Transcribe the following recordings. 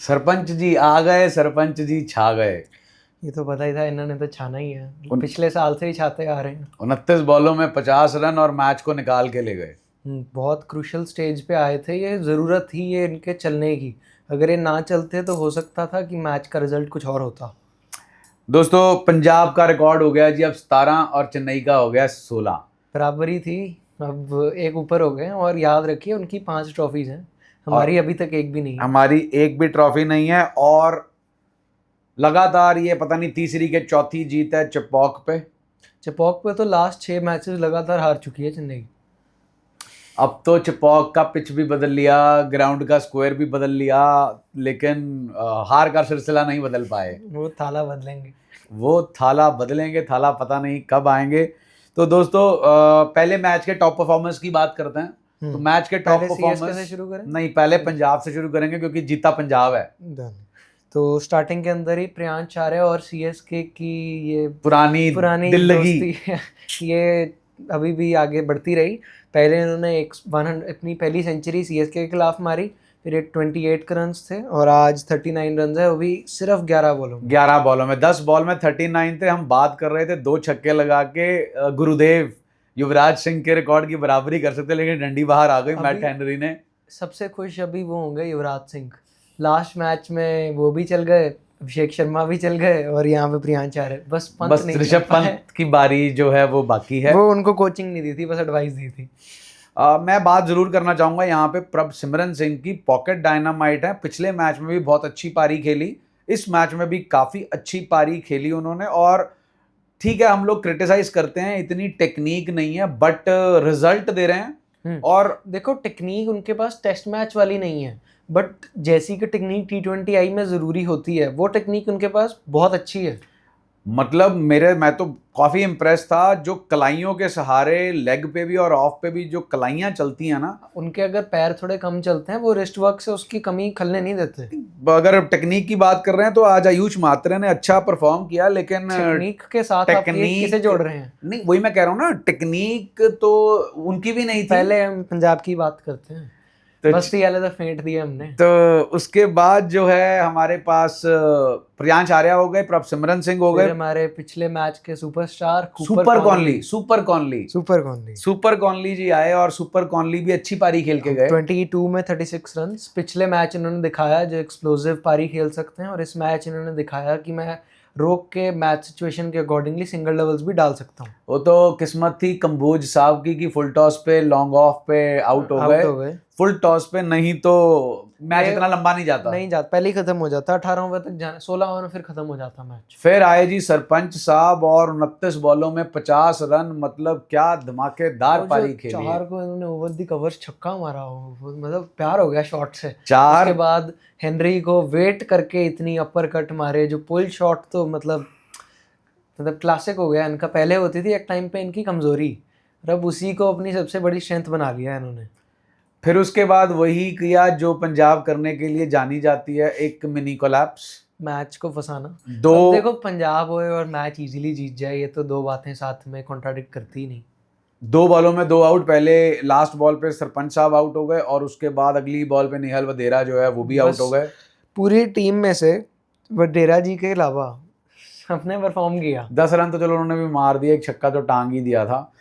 सरपंच जी आ गए, सरपंच जी छा गए। ये तो पता ही था, इन्होंने तो छाना ही है, पिछले साल से ही छाते आ रहे हैं। 29 बॉलों में 50 रन और मैच को निकाल के ले गए। बहुत क्रूशल स्टेज पे आए थे, ये ज़रूरत थी ये इनके चलने की। अगर ये ना चलते तो हो सकता था कि मैच का रिजल्ट कुछ और होता। दोस्तों पंजाब का रिकॉर्ड हो गया जी अब 17 और चेन्नई का हो गया 16। बराबरी थी, अब एक ऊपर हो गए। और याद रखिए उनकी 5 ट्रॉफीज हैं, हमारी और अभी तक एक भी नहीं है। हमारी एक भी ट्रॉफी नहीं है और लगातार ये पता नहीं तीसरी के चौथी जीत है चपौक पे। चपौक पे तो लास्ट 6 मैचेस लगातार हार चुकी है चेन्नई। अब तो चपौक का पिच भी बदल लिया, ग्राउंड का स्क्वायर भी बदल लिया, लेकिन हार का सिलसिला नहीं बदल पाए। वो थाला बदलेंगे। वो थाला बदलेंगे, थाला पता नहीं कब आएंगे। तो दोस्तों पहले मैच के टॉप परफॉर्मेंस की बात करते हैं। तो मैच के टॉप पहले परफॉर्मेंस सीएसके से शुरू करें। नहीं, पहले पंजाब से शुरू करेंगे क्योंकि जीता पंजाब है। Done. तो स्टार्टिंग के अंदर ही प्रियांश आर्य और सीएसके की ये पुरानी दिल लगी दोस्ती है, ये अभी भी आगे बढ़ती रही। पहले इन्होंने 100 अपनी पहली सेंचुरी सीएसके के खिलाफ मारी, फिर एक 28 रन्स थे और आज 39 रन है, वो भी सिर्फ 11 बॉलों में। 11 बॉलों में 10 बॉल में 39 थे। हम बात कर रहे थे 2 छक्के लगा के गुरुदेव युवराज सिंह के रिकॉर्ड की बराबरी कर सकते, लेकिन डंडी बाहर आ गई मैट हेनरी ने। सबसे खुश अभी वो होंगे युवराज सिंह, लास्ट मैच में वो भी चल गए, अभिषेक शर्मा भी चल गए और यहाँ पे प्रियांश आर्य। बस ऋषभ पंत की बारी जो है वो बाकी है। वो उनको कोचिंग नहीं दी थी, बस एडवाइस दी थी। मैं बात जरूर करना चाहूंगा यहाँ पे प्रभ सिमरन सिंह की, पॉकेट डायनामाइट है। पिछले मैच में भी बहुत अच्छी पारी खेली, इस मैच में भी काफी अच्छी पारी खेली उन्होंने। और ठीक है, हम लोग क्रिटिसाइज करते हैं, इतनी टेक्निक नहीं है बट रिजल्ट दे रहे हैं। और देखो टेक्निक उनके पास टेस्ट मैच वाली नहीं है, बट जैसी कि टेक्निक T20I में ज़रूरी होती है, वो टेक्निक उनके पास बहुत अच्छी है। मतलब मैं तो काफी इम्प्रेस था, जो कलाइयों के सहारे लेग पे भी और ऑफ पे भी जो कलाइयां चलती हैं ना, उनके अगर पैर थोड़े कम चलते हैं, वो रिस्ट वर्क से उसकी कमी खलने नहीं देते। अगर टेक्निक की बात कर रहे हैं तो आज आयुष मात्रे ने अच्छा परफॉर्म किया, लेकिन टेक्निक के साथ आप ये किसे जोड़ रहे हैं? नहीं, वही मैं कह रहा हूँ ना, टेक्निक तो उनकी भी नहीं थी। पहले हम पंजाब की बात करते हैं, बस्ती वाले तो फेंट दिए हमने। तो उसके बाद जो है हमारे पास प्रियांश आर्या हो गए, प्रभ सिमरन सिंह हो गए, हमारे पिछले मैच के सुपरस्टार सुपर कॉनली जी आए और सुपर कॉनली भी अच्छी पारी खेल के गए। 22 में 36 रन। पिछले मैच इन्होंने दिखाया जो एक्सप्लोसिव पारी खेल सकते हैं, और इस मैच इन्होंने दिखाया कि मैं रोक के मैच सिचुएशन के अकॉर्डिंगली सिंगल डबल्स भी डाल सकता हूँ। वो तो किस्मत थी कंबोज साहब की कि फुल टॉस पे लॉन्ग ऑफ पे आउट हो गए। फुल टॉस पे, नहीं तो मैच इतना लंबा नहीं जाता, पहले ही खत्म हो जाता, 18 ओवर तक जाना, 16 ओवर में फिर खत्म हो जाता मैच। फिर आए जी सरपंच साहब और 29 बॉलों में 50 रन। मतलब क्या धमाकेदार पारी खेली। 4 को इन्होंने ओवर द कवर्स छक्का मारा हो, मतलब प्यार हो गया शॉट से। 4 उसके बाद हेनरी को वेट करके इतनी अपर कट मारे, जो पुल शॉट तो मतलब क्लासिक हो गया इनका। पहले होती थी एक टाइम पे इनकी कमजोरी, अब उसी को अपनी सबसे बड़ी स्ट्रेंथ बना लिया इन्होंने। फिर उसके बाद वही किया जो पंजाब करने के लिए जानी जाती है, एक मिनी कोलैप्स, मैच को फंसाना। अब देखो पंजाब होए और मैच इजीली जीत जाए, ये तो दो बातें साथ में कॉन्ट्राडिक्ट करती ही नहीं। 2 बॉलों में 2 आउट। पहले लास्ट बॉल पे सरपंच साहब आउट हो गए और उसके बाद अगली बॉल पे निहाल वधेरा जो है वो भी आउट हो गए। पूरी टीम में से वधेरा जी के अलावा सबने परफॉर्म किया। 10 रन तो चलो उन्होंने भी मार दिया, एक छक्का तो टांग ही दिया था।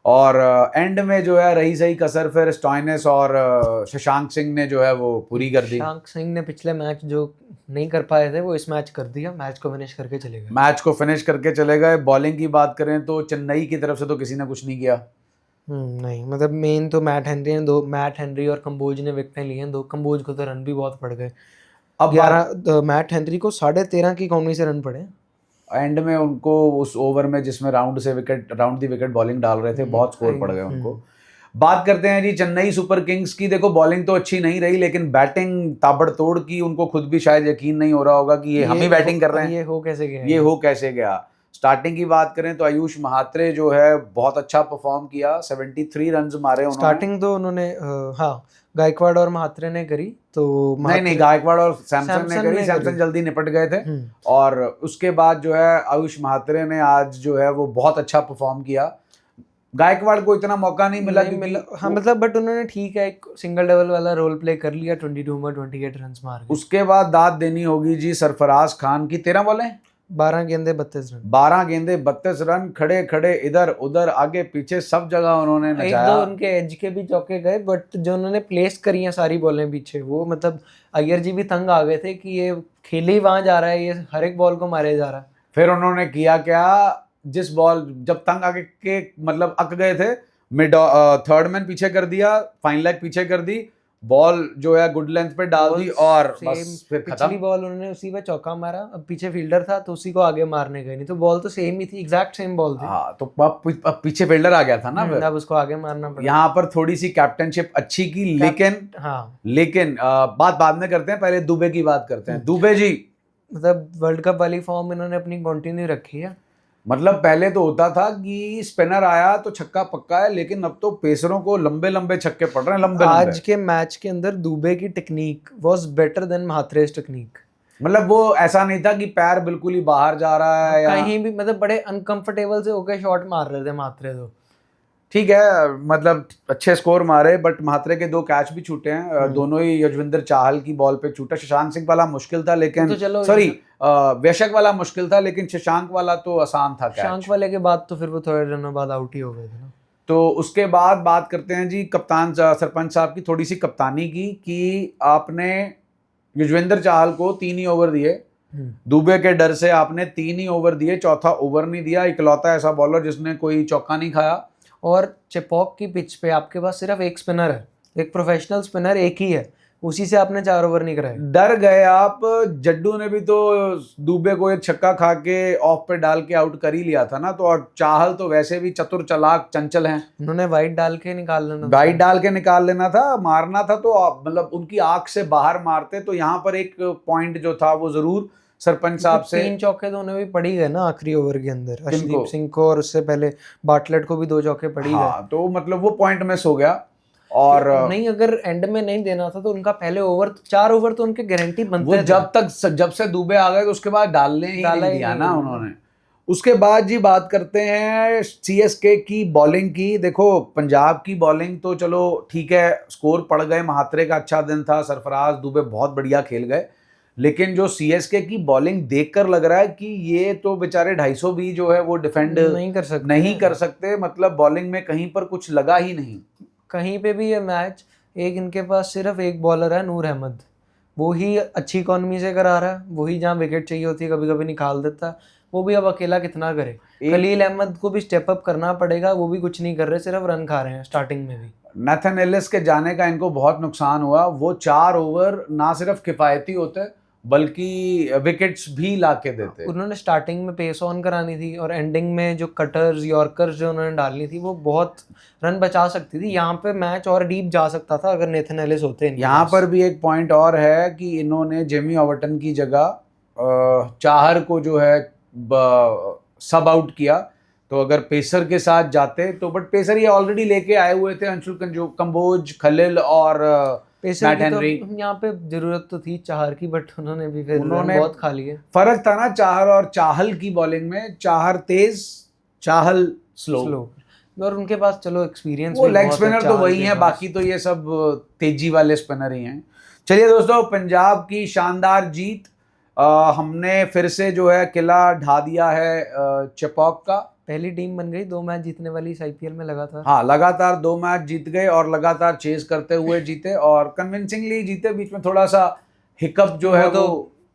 और एंड में जो है रही सही कसर फिर स्टॉइनिस और शशांक सिंह ने जो है वो पूरी कर दी। शशांक सिंह ने पिछले मैच जो नहीं कर पाए थे वो इस मैच कर दिया, मैच को फिनिश करके चले गए। बॉलिंग की बात करें तो चेन्नई की तरफ से तो किसी ने कुछ नहीं किया। नहीं, मतलब मेन तो मैट हेनरी और कंबोज ने विकेटें ली हैं। कंबोज को तो रन भी बहुत पड़ गए। अब 11 मैट हेनरी को 13.5 की इकॉनमी से रन पड़े। एंड में उनको उस ओवर में जिसमें राउंड दी विकेट बॉलिंग डाल रहे थे, बहुत स्कोर पड़ गए उनको। बात करते हैं जी चेन्नई सुपर किंग्स की। देखो बॉलिंग तो अच्छी नहीं रही, लेकिन बैटिंग ताबड़तोड़ की। उनको खुद भी शायद यकीन नहीं हो रहा होगा कि ये हम ही बैटिंग कर रहे हैं, ये हो कैसे गया। स्टार्टिंग की बात करें तो आयुष महात्रे जो है बहुत अच्छा परफॉर्म किया, 73 रन मारे उन्होंने। स्टार्टिंग तो उन्होंने गायकवाड़ और महात्रे ने करी, तो नहीं गायकवाड़ और सैमसन ने करी। सैमसन जल्दी निपट गए थे। और उसके बाद जो है आयुष महात्रे ने आज जो है वो बहुत अच्छा परफॉर्म किया। गायकवाड़ को इतना मौका नहीं मिला नहीं क्योंकि मिला, हाँ मतलब बट उन्होंने ठीक है एक सिंगल लेवल वाला रोल प्ले कर लिया, 22 में 28 रन मार के। उसके बाद दाद देनी होगी जी सरफराज खान की। 13 बॉलें 12 गेंदे 32 रन। 12 गेंदे 32 रन, खड़े खड़े इधर उधर आगे पीछे सब जगह उन्होंने एक नचाया। दो उनके एज के भी चौके गए, बट जो उन्होंने प्लेस करी हैं सारी बॉलें पीछे, वो मतलब अय्यर जी भी तंग आ गए थे कि ये खेले ही वहां जा रहा है, ये हर एक बॉल को मारे जा रहा है। फिर उन्होंने किया क्या, जिस बॉल जब तंग आगे के मतलब अक गए थे, मिड थर्ड मैन पीछे कर दिया, फाइन लेग पीछे कर दी, बॉल जो है गुड लेंथ पे डाल दी और बस फिर पिछली खत्म। बॉल उन्होंने उसी पे चौका मारा, अब पीछे फील्डर था तो उसी को आगे मारने गए, नहीं तो बॉल तो सेम ही थी, एग्जैक्ट सेम बॉल थी। हाँ तो अब पीछे फील्डर आ गया था ना, फिर अब उसको आगे मारना पड़ा। यहाँ पर थोड़ी सी कैप्टनशिप अच्छी की, लेकिन हाँ लेकिन बात बाद में करते हैं, पहले दुबे की बात करते हैं। दुबे जी मतलब वर्ल्ड कप वाली फॉर्म इन्होंने अपनी कंटिन्यू रखी है। मतलब पहले तो होता था कि स्पिनर आया तो छक्का पक्का है, लेकिन अब तो पेसरों को लंबे लंबे छक्के पड़ रहे हैं, लंबे आज के मैच के अंदर दुबे की टेक्निक वाज बेटर देन महात्रेस टेक्निक। मतलब वो ऐसा नहीं था कि पैर बिल्कुल ही बाहर जा रहा है या कहीं भी, मतलब बड़े अनकंफर्टेबल से होके शॉट मार रहे थे महात्रे तो। ठीक है, मतलब अच्छे स्कोर मारे, बट महात्रे के 2 कैच भी छूटे हैं, दोनों ही यजविंदर चाहल की बॉल पे छूटा। शशांक सिंह वाला मुश्किल था, लेकिन तो सॉरी वैशक वाला मुश्किल था, लेकिन शशांक वाला तो आसान था कैच। शशांक वाले के बाद तो फिर वो थोड़े रनों बाद आउट ही हो गए थे ना। तो उसके बाद बात करते हैं जी कप्तान सरपंच साहब की, थोड़ी सी कप्तानी की, कि आपने युजवेंद्र चाहल को 3 ही ओवर दिए, दुबे के डर से आपने 3 ही ओवर दिए, चौथा ओवर नहीं दिया। इकलौता ऐसा बॉलर जिसने कोई चौका नहीं खाया। और चेपॉक की पिच पे आपके पास सिर्फ एक स्पिनर है, एक प्रोफेशनल स्पिनर एक ही है, उसी से आपने 4 ओवर नहीं कराए। डर गए आप। जड्डू ने भी तो दुबे को एक छक्का खा के ऑफ पे डाल के आउट कर ही लिया था ना। तो और चाहल तो वैसे भी चतुर चालाक चंचल हैं, उन्होंने वाइड डाल के निकाल लेना, वाइड डाल के निकाल लेना था, मारना था तो मतलब उनकी आंख से बाहर मारते। तो यहाँ पर एक पॉइंट जो था वो जरूर सरपंच साहब से। 3 चौके तो उन्हें भी पड़ी गए ना आखिरी ओवर के अंदर, अर्शदीप सिंह को, और उससे पहले बाटलेट को भी 2 चौके पड़ी गए। हाँ, तो मतलब वो पॉइंट मिस हो गया। और नहीं, अगर एंड में नहीं देना था तो उनका पहले ओवर 4 ओवर तो उनके गारंटी बनते थे। जब से दुबे आ गए तो उसके बाद डालने ही नहीं दिया ना उन्होंने। उसके बाद जी बात करते हैं सीएसके की बॉलिंग की। देखो पंजाब की बॉलिंग तो चलो ठीक है, स्कोर पड़ गए, महात्रे का अच्छा दिन था, सरफराज दुबे बहुत बढ़िया खेल गए, लेकिन जो सीएसके की बॉलिंग देखकर लग रहा है कि ये तो बेचारे 250 भी जो है वो डिफेंड नहीं कर सकते। मतलब बॉलिंग में कहीं पर कुछ लगा ही नहीं कहीं पे भी। ये मैच एक इनके पास सिर्फ एक बॉलर है, नूर अहमद, वो ही अच्छी इकोनॉमी से करा रहा है, वही जहाँ विकेट चाहिए होती है कभी कभी निकाल देता है, वो भी अब अकेला कितना करे। खलील अहमद को भी स्टेप अप करना पड़ेगा, वो भी कुछ नहीं कर रहे, सिर्फ रन खा रहे हैं स्टार्टिंग में भी। नाथन एलिस के जाने का इनको बहुत नुकसान हुआ। वो 4 ओवर ना सिर्फ किफायती होते बल्कि विकेट्स भी लाके देते। उन्होंने स्टार्टिंग में पेस ऑन करानी थी और एंडिंग में जो कटर्स यॉर्कर्स जो उन्होंने डालनी थी वो बहुत रन बचा सकती थी। यहाँ पे मैच और डीप जा सकता था अगर नेथन एलिस होते। यहाँ पर भी एक पॉइंट और है कि इन्होंने जेमी ओवर्टन की जगह चाहर को जो है सब आउट किया। तो अगर पेसर के साथ जाते तो, बट पेसर ये ऑलरेडी लेके आए हुए थे, अंशुल कंबोज, खलील और पेसर की तो यहाँ पे जरूरत तो थी चाहर की, बट उन्होंने भी फिर बहुत खा लिए। फर्क था ना चाहर और चाहल की बॉलिंग में, चाहर तेज, चाहल स्लो। और उनके पास चलो एक्सपीरियंस, वो लेग स्पिनर तो वही है, बाकी तो ये सब तेजी वाले स्पिनर ही हैं। चलिए दोस्तों, पंजाब की शानदार जीत। हमने फिर से जो है किला ढा दिया है चेपॉक का। पहली टीम बन गई 2 मैच जीतने वाली इस आईपीएल में लगातार। हाँ, लगातार 2 मैच जीत गए और लगातार चेस करते हुए जीते और कन्विंसिंगली जीते। बीच में थोड़ा सा हिकअप जो है तो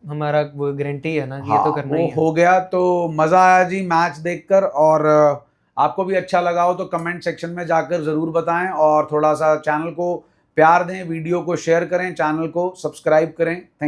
हमारा वो गारंटी है ना कि ये तो करना ही है। हो गया। तो मजा आया जी मैच देखकर, और आपको भी अच्छा लगा हो तो कमेंट सेक्शन में जाकर जरूर बताएं, और थोड़ा सा चैनल को प्यार दें, वीडियो को शेयर करें, चैनल को सब्सक्राइब करें। थैंक